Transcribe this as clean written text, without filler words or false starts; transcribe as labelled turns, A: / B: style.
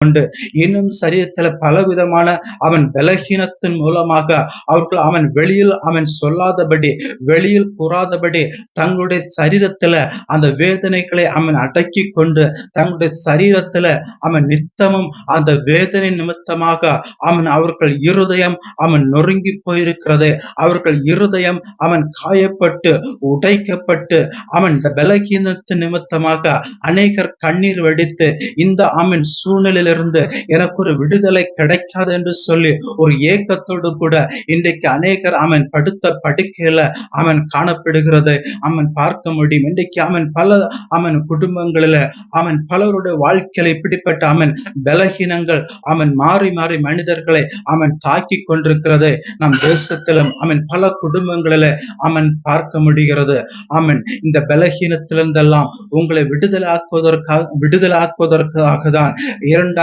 A: கொண்டு இன்னும் சரீரத்துல பலவிதமான அவன் பலகீனத்தின் மூலமாக அவன் வெளியில் அவன் சொல்லாதபடி, வெளியில் கூறாதபடி தங்களுடைய சரீரத்துல அந்த வேதனைகளை அவன் அடக்கி கொண்டு தங்களுடைய சரீரத்துல அவன் நித்தமும் அந்த வேதனை நிமித்தமாக அவர்கள் இருதயம் நொறுங்கி போயிருக்கிறது. அவர்கள் இருதயம் காயப்பட்டு உடைக்கப்பட்டு இந்த பலகீனத்தின் நிமித்தமாக அநேகர் கண்ணீர் வடித்து இந்த சூழ்நிலையிலிருந்து எனக்கு ஒரு விடுதலை கிடைக்காது என்று சொல்லி ஒரு ஏக்கத்தோடு கூட இன்றைக்கு அநேகர் படுத்த படுக்கையில காணப்படுகிறது பார்க்க முடியும். இன்றைக்கு பல குடும்பங்களில பலருடைய வாழ்க்கையில இப்படிப்பட்ட பலகீனங்கள் மாறி மாறி மனிதர்களை தாக்கி கொண்டிருக்கிறது. நம் தேசத்திலும் பல குடும்பங்களில பார்க்க முடிகிறது. இந்த பலகீனத்திலிருந்தெல்லாம் உங்களை விடுதலை ஆக்குவதற்காக தான் 2